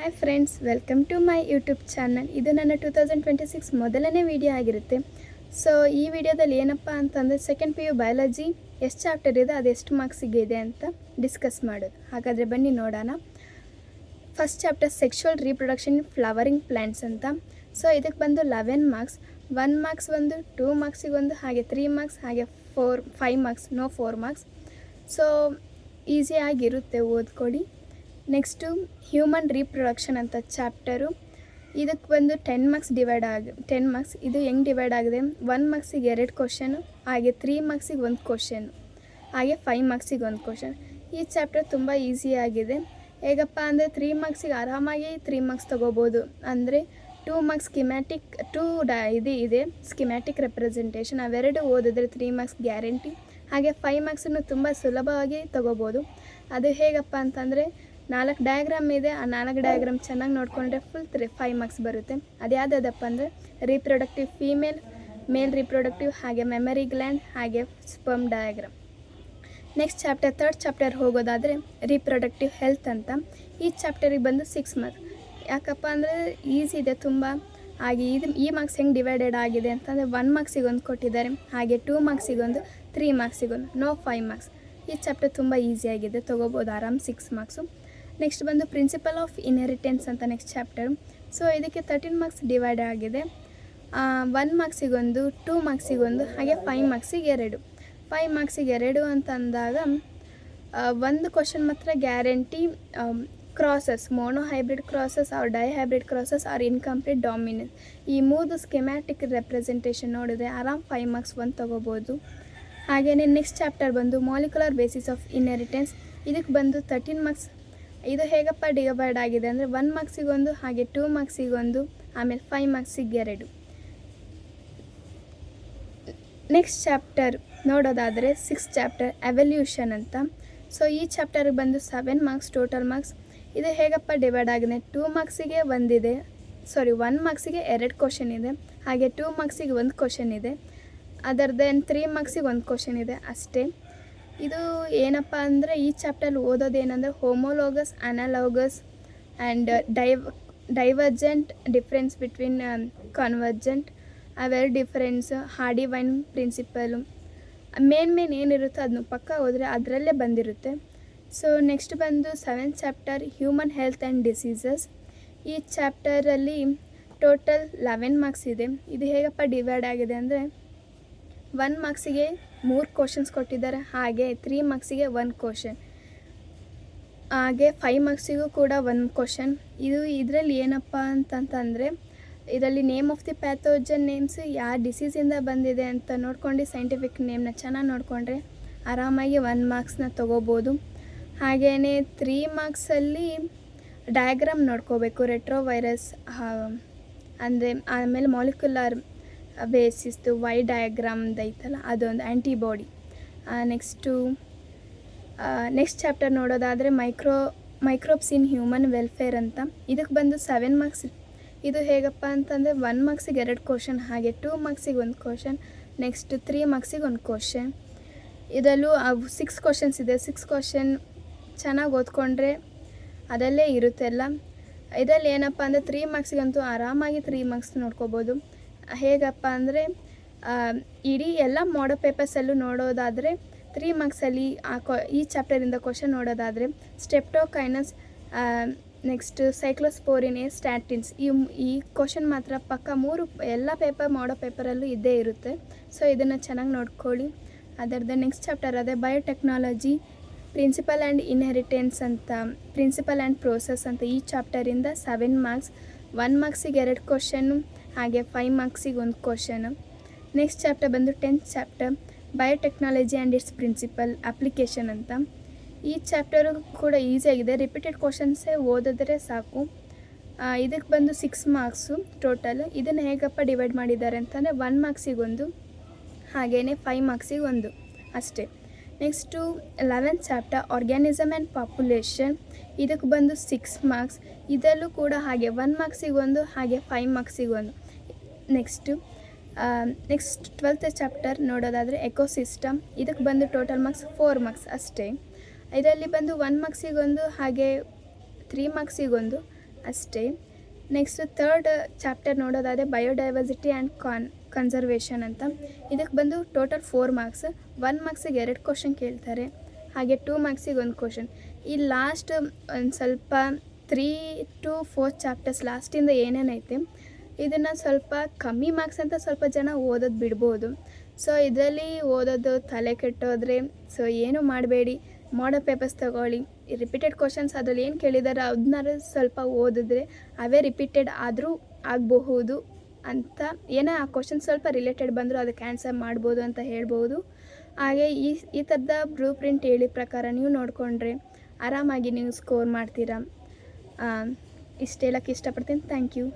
Hi friends, welcome to my YouTube channel. ಇದು ನನ್ನ 2026 ಮೊದಲನೇ ವಿಡಿಯೋ ಆಗಿರುತ್ತೆ. ಸೊ ಈ ವಿಡಿಯೋದಲ್ಲಿ ಏನಪ್ಪ ಅಂತಂದರೆ ಸೆಕೆಂಡ್ PU ಬಯಾಲಜಿ ಎಷ್ಟು ಚಾಪ್ಟರ್ ಇದೆ, ಅದು ಎಷ್ಟು ಮಾರ್ಕ್ಸಿಗೆ ಇದೆ ಅಂತ ಡಿಸ್ಕಸ್ ಮಾಡೋದು. ಹಾಗಾದರೆ ಬನ್ನಿ ನೋಡೋಣ. ಫಸ್ಟ್ ಚಾಪ್ಟರ್ ಸೆಕ್ಷುವಲ್ ರೀಪ್ರೊಡಕ್ಷನ್ ಇನ್ ಫ್ಲವರಿಂಗ್ ಪ್ಲ್ಯಾಂಟ್ಸ್ ಅಂತ. ಸೊ ಇದಕ್ಕೆ ಬಂದು 11 ಮಾರ್ಕ್ಸ್. 1 ಮಾರ್ಕ್ಸ್ ಒಂದು, 2 ಮಾರ್ಕ್ಸಿಗೆ ಒಂದು, ಹಾಗೆ 3 ಮಾರ್ಕ್ಸ್, ಹಾಗೆ 5 ಮಾರ್ಕ್ಸ್, 4 ಮಾರ್ಕ್ಸ್. ಸೊ ಈಸಿಯಾಗಿರುತ್ತೆ, ಓದ್ಕೊಳ್ಳಿ. ನೆಕ್ಸ್ಟು ಹ್ಯೂಮನ್ ರೀಪ್ರೊಡಕ್ಷನ್ ಅಂತ ಚಾಪ್ಟರು. ಇದಕ್ಕೆ ಬಂದು 10 ಮಾರ್ಕ್ಸ್ 10 ಮಾರ್ಕ್ಸ್. ಇದು ಹೆಂಗೆ ಡಿವೈಡ್ ಆಗಿದೆ, 1 ಮಾರ್ಕ್ಸಿಗೆ 2 ಕ್ವಶನು, ಹಾಗೆ 3 ಮಾರ್ಕ್ಸಿಗೆ 1 ಕ್ವಶನು, ಹಾಗೆ 5 ಮಾರ್ಕ್ಸಿಗೆ 1 ಕ್ವಶನ್. ಈ ಚಾಪ್ಟರ್ ತುಂಬ ಈಸಿಯಾಗಿದೆ. ಹೇಗಪ್ಪ ಅಂದರೆ 3 ಮಾರ್ಕ್ಸಿಗೆ ಆರಾಮಾಗಿ 3 ಮಾರ್ಕ್ಸ್ ತೊಗೋಬೋದು. ಅಂದರೆ 2 ಮಾರ್ಕ್ಸ್ ಸ್ಕಿಮ್ಯಾಟಿಕ್ ಇದೆ ಸ್ಕಿಮ್ಯಾಟಿಕ್ ರೆಪ್ರೆಸೆಂಟೇಷನ್, ಅವೆರಡು ಓದಿದ್ರೆ 3 ಮಾರ್ಕ್ಸ್ ಗ್ಯಾರಂಟಿ. ಹಾಗೆ 5 ಮಾರ್ಕ್ಸನ್ನು ತುಂಬ ಸುಲಭವಾಗಿ ತೊಗೋಬೋದು. ಅದು ಹೇಗಪ್ಪ ಅಂತಂದರೆ 4 ಡಯಾಗ್ರಾಮ್ ಇದೆ. ಆ 4 ಡಯಾಗ್ರಾಮ್ ಚೆನ್ನಾಗಿ ನೋಡಿಕೊಂಡ್ರೆ ಫುಲ್ 5 ಮಾರ್ಕ್ಸ್ ಬರುತ್ತೆ. ಅದು ಯಾವುದಪ್ಪ ಅಂದರೆ ರೀಪ್ರೊಡಕ್ಟಿವ್ ಫೀಮೇಲ್, ಮೇಲ್ ರೀಪ್ರೊಡಕ್ಟಿವ್, ಹಾಗೆ ಮೆಮರಿ ಗ್ಲ್ಯಾಂಡ್, ಹಾಗೆ sperm diagram. Next chapter, third chapter ಹೋಗೋದಾದರೆ ರೀಪ್ರೊಡಕ್ಟಿವ್ ಹೆಲ್ತ್ ಅಂತ. ಈ ಚಾಪ್ಟರಿಗೆ ಬಂದು 6 ಮಾರ್ಕ್ಸ್. ಯಾಕಪ್ಪ ಅಂದರೆ ಈಸಿ ಇದೆ ತುಂಬ. ಹಾಗೆ ಈ ಮಾರ್ಕ್ಸ್ ಹೆಂಗೆ ಡಿವೈಡೆಡ್ ಆಗಿದೆ ಅಂತಂದರೆ 1 ಮಾರ್ಕ್ಸಿಗೆ ಒಂದು ಕೊಟ್ಟಿದ್ದಾರೆ, ಹಾಗೆ 2 ಮಾರ್ಕ್ಸಿಗೆ ಒಂದು, 3 ಮಾರ್ಕ್ಸಿಗೆ ಒಂದು, 5 ಮಾರ್ಕ್ಸ್. ಈ ಚಾಪ್ಟರ್ ತುಂಬ ಈಸಿಯಾಗಿದೆ, ತೊಗೋಬೋದು ಆರಾಮ್ 6 ಮಾರ್ಕ್ಸು. ನೆಕ್ಸ್ಟ್ ಬಂದು ಪ್ರಿನ್ಸಿಪಲ್ ಆಫ್ ಇನ್ಹೆರಿಟೆನ್ಸ್ ಅಂತ ನೆಕ್ಸ್ಟ್ ಚಾಪ್ಟರ್. ಸೊ ಇದಕ್ಕೆ 13 ಮಾರ್ಕ್ಸ್ ಡಿವೈಡ್ ಆಗಿದೆ. 1 ಮಾರ್ಕ್ಸಿಗೆ ಒಂದು, 2 ಮಾರ್ಕ್ಸಿಗೆ ಒಂದು, ಹಾಗೆ 5 ಮಾರ್ಕ್ಸಿಗೆ 2. 5 ಮಾರ್ಕ್ಸಿಗೆ 2 ಅಂತ ಅಂದಾಗ ಒಂದು ಕ್ವಶನ್ ಮಾತ್ರ guarantee, crosses, mono hybrid crosses or die hybrid crosses are incomplete dominance. ಈ 3 ಸ್ಕಿಮ್ಯಾಟಿಕ್ ರೆಪ್ರೆಸೆಂಟೇಷನ್ ನೋಡಿದ್ರೆ ಆರಾಮ್ 5 ಮಾರ್ಕ್ಸ್ 1 ತೊಗೋಬೋದು. ಹಾಗೆಯೇ ನೆಕ್ಸ್ಟ್ ಚಾಪ್ಟರ್ ಬಂದು ಮಾಲಿಕ್ಯುಲರ್ ಬೇಸಿಸ್ ಆಫ್ ಇನ್ಹೆರಿಟೆನ್ಸ್. ಇದಕ್ಕೆ ಬಂದು 13 ಮಾರ್ಕ್ಸ್. ಇದು ಹೇಗಪ್ಪ ಡಿವೈಡ್ ಆಗಿದೆ ಅಂದರೆ 1 ಮಾರ್ಕ್ಸಿಗೆ ಒಂದು, ಹಾಗೆ 2 ಮಾರ್ಕ್ಸಿಗೆ ಒಂದು, ಆಮೇಲೆ 5 ಮಾರ್ಕ್ಸಿಗೆ 2. ನೆಕ್ಸ್ಟ್ ಚಾಪ್ಟರ್ ನೋಡೋದಾದರೆ 6th ಚಾಪ್ಟರ್ ಎವಲ್ಯೂಷನ್ ಅಂತ. ಸೊ ಈ ಚಾಪ್ಟರ್ಗೆ ಬಂದು 7 ಮಾರ್ಕ್ಸ್ ಟೋಟಲ್ ಮಾರ್ಕ್ಸ್. ಇದು ಹೇಗಪ್ಪ ಡಿವೈಡ್ ಆಗಿದೆ, 2 ಮಾರ್ಕ್ಸಿಗೆ ಒಂದಿದೆ, 1 ಮಾರ್ಕ್ಸಿಗೆ 2 ಕ್ವಶನ್ ಇದೆ, ಹಾಗೆ 2 ಮಾರ್ಕ್ಸಿಗೆ 1 ಕ್ವಶನ್ ಇದೆ, ಅದರ್ ದೆನ್ 3 ಮಾರ್ಕ್ಸಿಗೆ 1 ಕ್ವಶನ್ ಇದೆ ಅಷ್ಟೇ. ಇದು ಏನಪ್ಪ ಅಂದರೆ ಈ ಚಾಪ್ಟರ್ಲಿ ಓದೋದೇನೆಂದರೆ homologous, analogous and divergent, difference between convergent, ಅವೆರಡು ಡಿಫ್ರೆನ್ಸ್, ಹಾರ್ಡಿ-ವೈನ್ ಪ್ರಿನ್ಸಿಪಲು, ಮೇನ್ ಏನಿರುತ್ತೋ ಅದನ್ನು ಪಕ್ಕ ಹೋದರೆ ಅದರಲ್ಲೇ ಬಂದಿರುತ್ತೆ. ಸೊ ನೆಕ್ಸ್ಟ್ ಬಂದು 7th chapter human health and diseases. ಈ ಚಾಪ್ಟರಲ್ಲಿ ಟೋಟಲ್ 11 ಮಾರ್ಕ್ಸ್ ಇದೆ. ಇದು ಹೇಗಪ್ಪ ಡಿವೈಡ್ ಆಗಿದೆ ಅಂದರೆ 1 ಮಾರ್ಕ್ಸಿಗೆ 3 ಕ್ವಶನ್ಸ್ ಕೊಟ್ಟಿದ್ದಾರೆ, ಹಾಗೆ 3 ಮಾರ್ಕ್ಸಿಗೆ 1 ಕ್ವಶನ್, ಹಾಗೆ 5 ಮಾರ್ಕ್ಸಿಗೂ ಕೂಡ 1 ಕ್ವಶನ್. ಇದರಲ್ಲಿ ಏನಪ್ಪ ಅಂತಂತಂದರೆ ಇದರಲ್ಲಿ name of the pathogen names, ಯಾವ ಡಿಸೀಸಿಂದ ಬಂದಿದೆ ಅಂತ ನೋಡ್ಕೊಂಡು ಸೈಂಟಿಫಿಕ್ ನೇಮ್ನ ಚೆನ್ನಾಗಿ ನೋಡಿಕೊಂಡ್ರೆ ಆರಾಮಾಗಿ 1 ಮಾರ್ಕ್ಸ್ನ ತೊಗೋಬೋದು. ಹಾಗೆಯೇ 3 ಮಾರ್ಕ್ಸಲ್ಲಿ ಡಯಾಗ್ರಾಮ್ ನೋಡ್ಕೋಬೇಕು, ರೆಟ್ರೋವೈರಸ್ ಅಂದರೆ, ಆಮೇಲೆ ಮಾಲಿಕ್ಯುಲರ್ ಬೇಸಿಸ್ದು ವೈ ಡಯಾಗ್ರಾಮ್ದು ಐತಲ್ಲ ಅದೊಂದು, ಆ್ಯಂಟಿಬಾಡಿ. ನೆಕ್ಸ್ಟ್ ಚಾಪ್ಟರ್ ನೋಡೋದಾದರೆ ಮೈಕ್ರೋಬ್ಸ್ ಇನ್ ಹ್ಯೂಮನ್ ವೆಲ್ಫೇರ್ ಅಂತ. ಇದಕ್ಕೆ ಬಂದು 7 ಮಾರ್ಕ್ಸ್. ಇದು ಹೇಗಪ್ಪ ಅಂತಂದರೆ 1 ಮಾರ್ಕ್ಸಿಗೆ 2 ಕ್ವಶನ್, ಹಾಗೆ 2 ಮಾರ್ಕ್ಸಿಗೆ 1 ಕ್ವಶನ್, ನೆಕ್ಸ್ಟ್ 3 ಮಾರ್ಕ್ಸಿಗೆ 1 ಕ್ವಶನ್. ಇದರಲ್ಲೂ 6 ಕ್ವಶನ್ಸ್ ಇದೆ. 6 ಕ್ವಶನ್ ಚೆನ್ನಾಗಿ ಓದ್ಕೊಂಡ್ರೆ ಅದಲ್ಲೇ ಇರುತ್ತೆಲ್ಲ. ಇದರಲ್ಲಿ ಏನಪ್ಪ ಅಂದರೆ 3 ಮಾರ್ಕ್ಸಿಗಂತೂ ಆರಾಮಾಗಿ 3 ಮಾರ್ಕ್ಸ್ ನೋಡ್ಕೋಬೋದು. ಹೇಗಪ್ಪ ಅಂದರೆ ಇಡೀ ಎಲ್ಲ ಮಾಡೋ ಪೇಪರ್ಸಲ್ಲೂ ನೋಡೋದಾದರೆ 3 ಮಾರ್ಕ್ಸಲ್ಲಿ ಈ ಚಾಪ್ಟರಿಂದ ಕ್ವಶನ್ ನೋಡೋದಾದರೆ ಸ್ಟೆಪ್ಟೋಕೈನಸ್, ನೆಕ್ಸ್ಟ್ ಸೈಕ್ಲೋಸ್ಪೋರಿನ್, ಸ್ಟ್ಯಾಟಿನ್ಸ್, ಈ ಕ್ವಶನ್ ಮಾತ್ರ ಪಕ್ಕ 3 ಎಲ್ಲ ಮಾಡೋ ಪೇಪರಲ್ಲೂ ಇದ್ದೇ ಇರುತ್ತೆ. ಸೊ ಇದನ್ನು ಚೆನ್ನಾಗಿ ನೋಡ್ಕೊಳ್ಳಿ. ಅದರದ್ದು ನೆಕ್ಸ್ಟ್ ಚಾಪ್ಟರ್ ಅದೇ ಬಯೋಟೆಕ್ನಾಲಜಿ, ಪ್ರಿನ್ಸಿಪಲ್ ಆ್ಯಂಡ್ ಇನ್ಹೆರಿಟೆನ್ಸ್ ಅಂತ, ಪ್ರಿನ್ಸಿಪಲ್ ಆ್ಯಂಡ್ ಪ್ರೋಸೆಸ್ ಅಂತ. ಈ ಚಾಪ್ಟರಿಂದ 7 ಮಾರ್ಕ್ಸ್. 1 ಮಾರ್ಕ್ಸಿಗೆ 2 ಕ್ವಶನ್ನು, ಹಾಗೆ 5 ಮಾರ್ಕ್ಸಿಗೆ 1 ಕ್ವಶನು. ನೆಕ್ಸ್ಟ್ ಚಾಪ್ಟರ್ ಬಂದು 10th chapter biotechnology and its principle application ಅಂತ. ಈ ಚಾಪ್ಟರು ಕೂಡ ಈಸಿಯಾಗಿದೆ, ರಿಪೀಟೆಡ್ ಕ್ವಶನ್ಸೇ ಓದಿದ್ರೆ ಸಾಕು. ಇದಕ್ಕೆ ಬಂದು 6 ಮಾರ್ಕ್ಸು ಟೋಟಲ್. ಇದನ್ನು ಹೇಗಪ್ಪ ಡಿವೈಡ್ ಮಾಡಿದ್ದಾರೆ ಅಂತಂದರೆ 1 ಮಾರ್ಕ್ಸಿಗೆ ಒಂದು, ಹಾಗೆಯೇ 5 ಮಾರ್ಕ್ಸಿಗೆ ಒಂದು ಅಷ್ಟೇ. Next 11th chapter organism and population. ಇದಕ್ಕೆ ಬಂದು 6 ಮಾರ್ಕ್ಸ್. ಇದರಲ್ಲೂ ಕೂಡ ಹಾಗೆ 1 ಮಾರ್ಕ್ಸಿಗೆ ಒಂದು, ಹಾಗೆ 5 ಮಾರ್ಕ್ಸಿಗೆ ಒಂದು. ನೆಕ್ಸ್ಟ್ 12th ಚಾಪ್ಟರ್ ನೋಡೋದಾದರೆ ಎಕೋಸಿಸ್ಟಮ್. ಇದಕ್ಕೆ ಬಂದು ಟೋಟಲ್ ಮಾರ್ಕ್ಸ್ 4 ಮಾರ್ಕ್ಸ್ ಅಷ್ಟೇ. ಇದರಲ್ಲಿ ಬಂದು 1 ಮಾರ್ಕ್ಸಿಗೆ ಒಂದು, ಹಾಗೆ 3 ಮಾರ್ಕ್ಸಿಗೆ ಒಂದು, ಅಷ್ಟೇ. ನೆಕ್ಸ್ಟ್ ಥರ್ಡ್ ಚಾಪ್ಟರ್ ನೋಡೋದಾದರೆ ಬಯೋಡೈವರ್ಸಿಟಿ ಆ್ಯಂಡ್ ಕನ್ಸರ್ವೇಷನ್ ಅಂತ. ಇದಕ್ಕೆ ಬಂದು ಟೋಟಲ್ 4 ಮಾರ್ಕ್ಸ್. 1 ಮಾರ್ಕ್ಸಿಗೆ 2 ಕ್ವಶನ್ ಕೇಳ್ತಾರೆ, ಹಾಗೆ 2 ಮಾರ್ಕ್ಸಿಗೆ 1 ಕ್ವಶನ್. ಈ ಲಾಸ್ಟ್ ಒಂದು ಸ್ವಲ್ಪ 3 to 4 ಚಾಪ್ಟರ್ಸ್ ಲಾಸ್ಟಿಂದ ಏನೇನೈತೆ ಇದನ್ನು ಸ್ವಲ್ಪ ಕಮ್ಮಿ ಮಾರ್ಕ್ಸ್ ಅಂತ ಸ್ವಲ್ಪ ಜನ ಓದೋದು ಬಿಡ್ಬೋದು. ಸೊ ಇದರಲ್ಲಿ ಓದೋದು ತಲೆ ಕೆಟ್ಟೋದ್ರೆ ಸೊ ಏನು ಮಾಡಬೇಡಿ, ಮಾಡಲ್ ಪೇಪರ್ಸ್ ತೊಗೊಳ್ಳಿ. ರಿಪೀಟೆಡ್ ಕ್ವಶನ್ಸ್ ಅದರಲ್ಲಿ ಏನು ಕೇಳಿದಾರೆ ಅದನ್ನಾರು ಸ್ವಲ್ಪ ಓದಿದ್ರೆ ಅವೇ ರಿಪೀಟೆಡ್ ಆದರೂ ಆಗಬಹುದು ಅಂತ, ಏನೋ ಆ ಕ್ವಶನ್ ಸ್ವಲ್ಪ ರಿಲೇಟೆಡ್ ಬಂದರೂ ಅದಕ್ಕೆ ಆನ್ಸರ್ ಮಾಡ್ಬೋದು ಅಂತ ಹೇಳ್ಬೋದು. ಹಾಗೆ ಈ ಥರದ ಬ್ಲೂ ಪ್ರಿಂಟ್ ಹೇಳಿದ ಪ್ರಕಾರ ನೀವು ನೋಡಿಕೊಂಡ್ರೆ ಆರಾಮಾಗಿ ನೀವು ಸ್ಕೋರ್ ಮಾಡ್ತೀರಾ. ಇಷ್ಟು ಹೇಳೋಕ್ಕೆ ಇಷ್ಟಪಡ್ತೀನಿ. Thank you.